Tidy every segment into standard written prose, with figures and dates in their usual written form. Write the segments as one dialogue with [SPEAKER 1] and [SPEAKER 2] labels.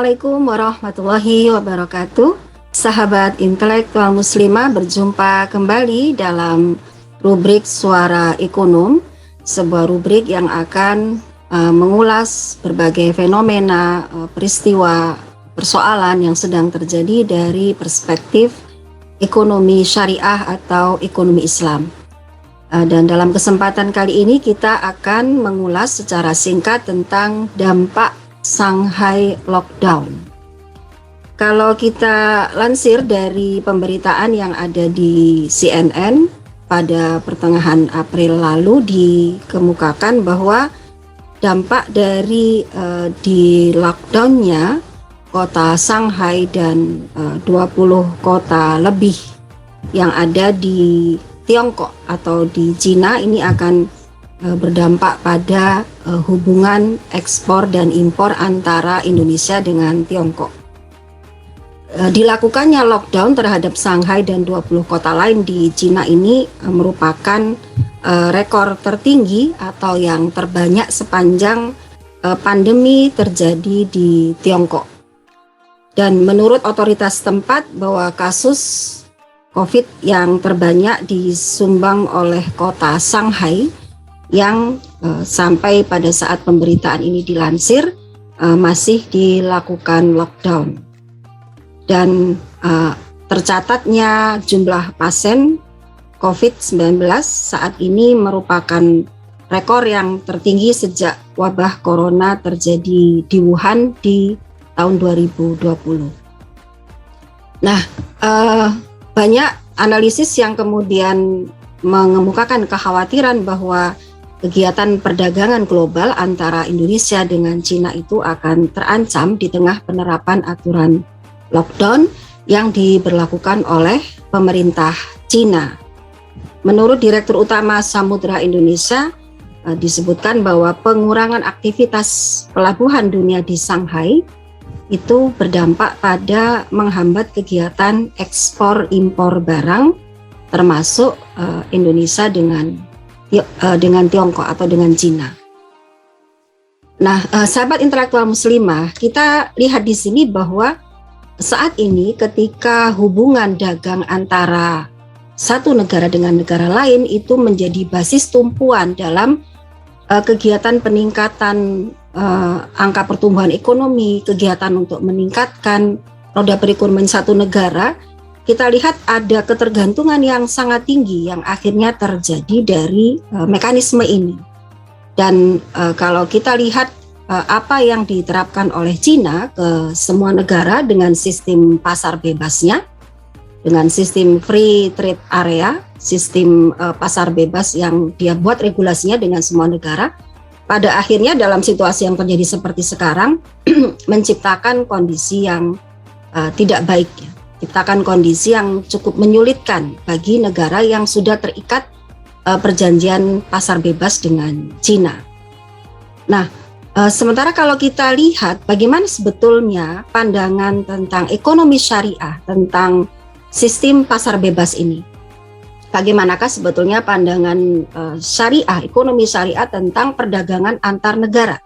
[SPEAKER 1] Assalamualaikum warahmatullahi wabarakatuh. Sahabat intelektual muslimah, berjumpa kembali dalam rubrik Suara Ekonom, sebuah rubrik yang akan mengulas berbagai fenomena, peristiwa, persoalan yang sedang terjadi dari perspektif ekonomi syariah atau ekonomi Islam. Dan dalam kesempatan kali ini kita akan mengulas secara singkat tentang dampak Shanghai Lockdown. Kalau kita lansir dari pemberitaan yang ada di CNN pada pertengahan April lalu, dikemukakan bahwa dampak dari di lockdownnya kota Shanghai dan 20 kota lebih yang ada di Tiongkok atau di Cina ini akan berdampak pada hubungan ekspor dan impor antara Indonesia dengan Tiongkok. Dilakukannya lockdown terhadap Shanghai dan 20 kota lain di Cina ini merupakan rekor tertinggi atau yang terbanyak sepanjang pandemi terjadi di Tiongkok. Dan menurut otoritas setempat bahwa kasus COVID yang terbanyak disumbang oleh kota Shanghai yang sampai pada saat pemberitaan ini dilansir masih dilakukan lockdown. Dan tercatatnya jumlah pasien COVID-19 saat ini merupakan rekor yang tertinggi sejak wabah corona terjadi di Wuhan di tahun 2020. Nah, banyak analisis yang kemudian mengemukakan kekhawatiran bahwa kegiatan perdagangan global antara Indonesia dengan Cina itu akan terancam di tengah penerapan aturan lockdown yang diberlakukan oleh pemerintah Cina. Menurut Direktur Utama Samudra Indonesia, disebutkan bahwa pengurangan aktivitas pelabuhan dunia di Shanghai itu berdampak pada menghambat kegiatan ekspor impor barang termasuk Indonesia dengan Tiongkok atau dengan Cina. Nah, sahabat intelektual muslimah, kita lihat di sini bahwa saat ini ketika hubungan dagang antara satu negara dengan negara lain itu menjadi basis tumpuan dalam kegiatan peningkatan angka pertumbuhan ekonomi, kegiatan untuk meningkatkan roda perekonomian satu negara, kita lihat ada ketergantungan yang sangat tinggi yang akhirnya terjadi dari mekanisme ini. Dan kalau kita lihat apa yang diterapkan oleh Cina ke semua negara dengan sistem pasar bebasnya, dengan sistem free trade area, sistem pasar bebas yang dia buat regulasinya dengan semua negara, pada akhirnya dalam situasi yang terjadi seperti sekarang menciptakan kondisi yang tidak baik, ya. Ciptakan kondisi yang cukup menyulitkan bagi negara yang sudah terikat perjanjian pasar bebas dengan Cina. Nah, sementara kalau kita lihat bagaimana sebetulnya pandangan tentang ekonomi syariah, tentang sistem pasar bebas ini. Bagaimanakah sebetulnya pandangan syariah, ekonomi syariah tentang perdagangan antar negara?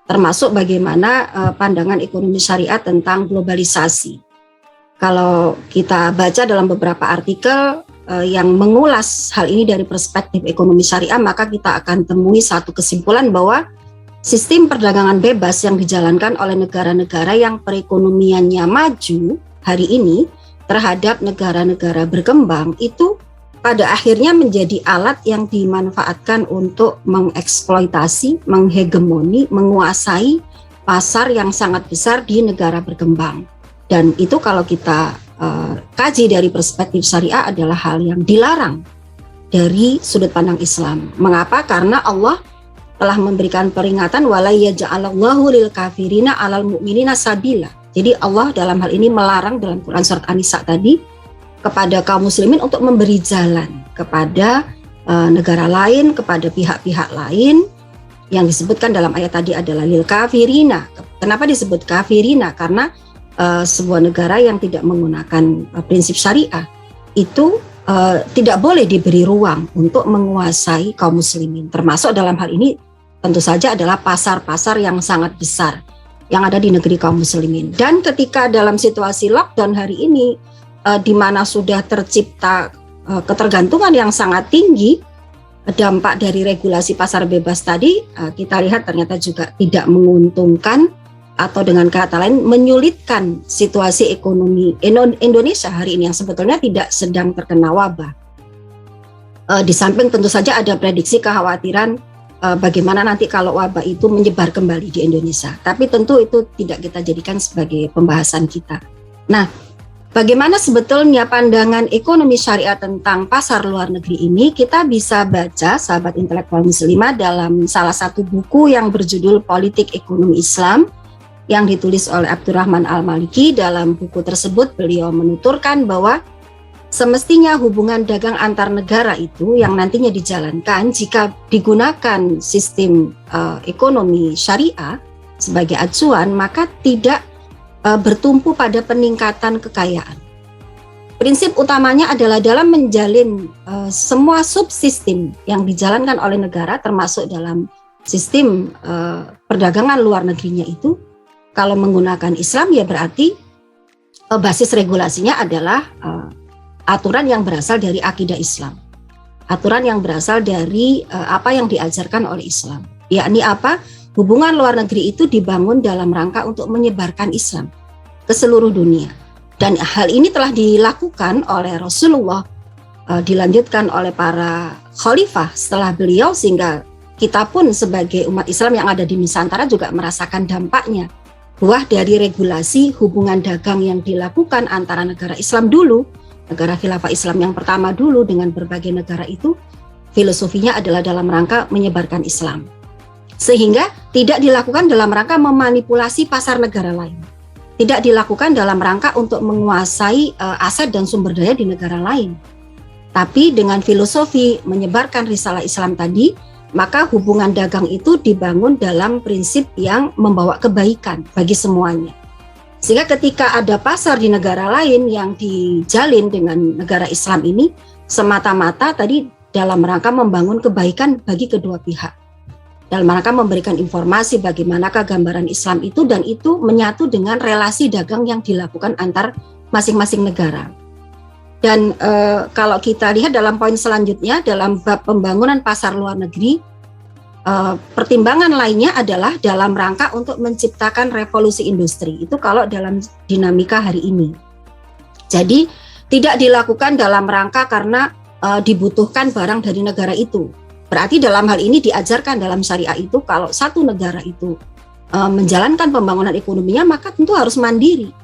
[SPEAKER 1] Termasuk bagaimana pandangan ekonomi syariah tentang globalisasi. Kalau kita baca dalam beberapa artikel yang mengulas hal ini dari perspektif ekonomi syariah, maka kita akan temui satu kesimpulan bahwa sistem perdagangan bebas yang dijalankan oleh negara-negara yang perekonomiannya maju hari ini terhadap negara-negara berkembang itu pada akhirnya menjadi alat yang dimanfaatkan untuk mengeksploitasi, menghegemoni, menguasai pasar yang sangat besar di negara berkembang. Dan itu kalau kita kaji dari perspektif syariah adalah hal yang dilarang dari sudut pandang Islam. Mengapa? Karena Allah telah memberikan peringatan wala yaj'alallahu lil kafirina 'alal mu'minina sabila. Jadi Allah dalam hal ini melarang dalam Quran surat An-Nisa tadi kepada kaum muslimin untuk memberi jalan kepada negara lain, kepada pihak-pihak lain yang disebutkan dalam ayat tadi adalah lil kafirina. Kenapa disebut kafirina? Karena sebuah negara yang tidak menggunakan prinsip syariah itu tidak boleh diberi ruang untuk menguasai kaum muslimin. Termasuk dalam hal ini tentu saja adalah pasar-pasar yang sangat besar yang ada di negeri kaum muslimin. Dan ketika dalam situasi lockdown hari ini, di mana sudah tercipta ketergantungan yang sangat tinggi, dampak dari regulasi pasar bebas tadi, kita lihat ternyata juga tidak menguntungkan, atau dengan kata lain menyulitkan situasi ekonomi Indonesia hari ini yang sebetulnya tidak sedang terkena wabah. Di samping tentu saja ada prediksi kekhawatiran bagaimana nanti kalau wabah itu menyebar kembali di Indonesia. Tapi tentu itu tidak kita jadikan sebagai pembahasan kita. Nah, bagaimana sebetulnya pandangan ekonomi syariah tentang pasar luar negeri ini? Kita bisa baca, sahabat intelektual muslimah, dalam salah satu buku yang berjudul Politik Ekonomi Islam yang ditulis oleh Abdurrahman Al-Maliki. Dalam buku tersebut beliau menuturkan bahwa semestinya hubungan dagang antar negara itu yang nantinya dijalankan jika digunakan sistem ekonomi syariah sebagai acuan, maka tidak bertumpu pada peningkatan kekayaan. Prinsip utamanya adalah dalam menjalin semua subsistem yang dijalankan oleh negara, termasuk dalam sistem perdagangan luar negerinya itu, kalau menggunakan Islam ya berarti basis regulasinya adalah aturan yang berasal dari akidah Islam, aturan yang berasal dari apa yang diajarkan oleh Islam, yakni apa? Hubungan luar negeri itu dibangun dalam rangka untuk menyebarkan Islam ke seluruh dunia, dan hal ini telah dilakukan oleh Rasulullah, dilanjutkan oleh para khalifah setelah beliau, sehingga kita pun sebagai umat Islam yang ada di Nusantara juga merasakan dampaknya. Buah dari regulasi hubungan dagang yang dilakukan antara negara Islam dulu, negara khilafah Islam yang pertama dulu dengan berbagai negara itu, filosofinya adalah dalam rangka menyebarkan Islam. Sehingga tidak dilakukan dalam rangka memanipulasi pasar negara lain. Tidak dilakukan dalam rangka untuk menguasai aset dan sumber daya di negara lain. Tapi dengan filosofi menyebarkan risalah Islam tadi, maka hubungan dagang itu dibangun dalam prinsip yang membawa kebaikan bagi semuanya. Sehingga ketika ada pasar di negara lain yang dijalin dengan negara Islam ini, semata-mata tadi dalam rangka membangun kebaikan bagi kedua pihak. Dalam rangka memberikan informasi bagaimanakah gambaran Islam itu, dan itu menyatu dengan relasi dagang yang dilakukan antar masing-masing negara. Dan kalau kita lihat dalam poin selanjutnya, dalam bab pembangunan pasar luar negeri, pertimbangan lainnya adalah dalam rangka untuk menciptakan revolusi industri. Itu kalau dalam dinamika hari ini. Jadi tidak dilakukan dalam rangka karena dibutuhkan barang dari negara itu. Berarti dalam hal ini diajarkan dalam syariah itu kalau satu negara itu menjalankan pembangunan ekonominya, maka tentu harus mandiri,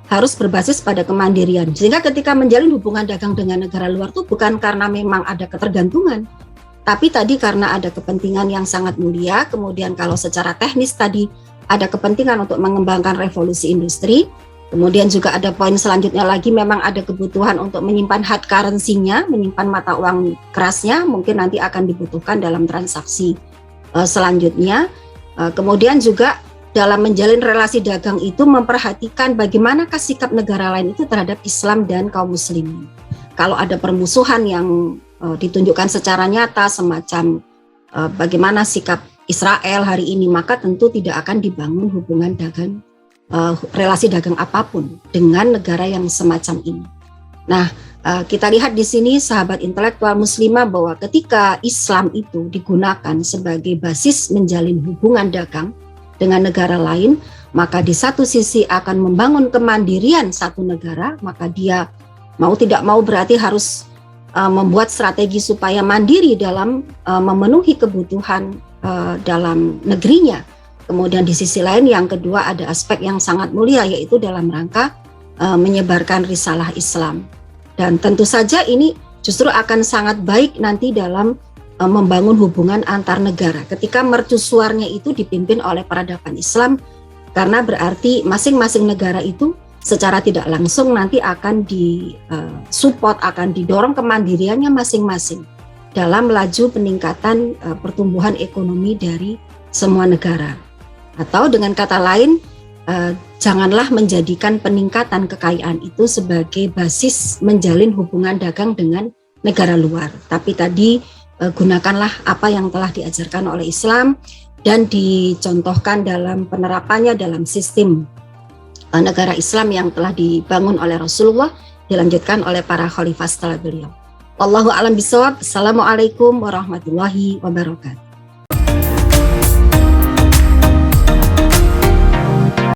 [SPEAKER 1] harus berbasis pada kemandirian. Sehingga ketika menjalin hubungan dagang dengan negara luar itu bukan karena memang ada ketergantungan, tapi tadi karena ada kepentingan yang sangat mulia. Kemudian kalau secara teknis tadi ada kepentingan untuk mengembangkan revolusi industri. Kemudian juga ada poin selanjutnya lagi, memang ada kebutuhan untuk menyimpan hard currency-nya, menyimpan mata uang kerasnya, mungkin nanti akan dibutuhkan dalam transaksi selanjutnya. Kemudian juga dalam menjalin relasi dagang itu memperhatikan bagaimanakah sikap negara lain itu terhadap Islam dan kaum muslimin. Kalau ada permusuhan yang ditunjukkan secara nyata semacam bagaimana sikap Israel hari ini, maka tentu tidak akan dibangun hubungan dagang, relasi dagang apapun dengan negara yang semacam ini. Nah, kita lihat di sini sahabat intelektual muslimah bahwa ketika Islam itu digunakan sebagai basis menjalin hubungan dagang dengan negara lain, maka di satu sisi akan membangun kemandirian satu negara, maka dia mau tidak mau berarti harus membuat strategi supaya mandiri dalam memenuhi kebutuhan dalam negerinya. Kemudian di sisi lain yang kedua ada aspek yang sangat mulia, yaitu dalam rangka menyebarkan risalah Islam. Dan tentu saja ini justru akan sangat baik nanti dalam membangun hubungan antar negara ketika mercusuarnya itu dipimpin oleh peradaban Islam, karena berarti masing-masing negara itu secara tidak langsung nanti akan disupport, akan didorong kemandiriannya masing-masing dalam laju peningkatan pertumbuhan ekonomi dari semua negara. Atau dengan kata lain, janganlah menjadikan peningkatan kekayaan itu sebagai basis menjalin hubungan dagang dengan negara luar. Tapi tadi gunakanlah apa yang telah diajarkan oleh Islam, dan dicontohkan dalam penerapannya dalam sistem negara Islam yang telah dibangun oleh Rasulullah, dilanjutkan oleh para khalifah setelah beliau. Wallahu a'lam bishawab. Assalamualaikum warahmatullahi wabarakatuh.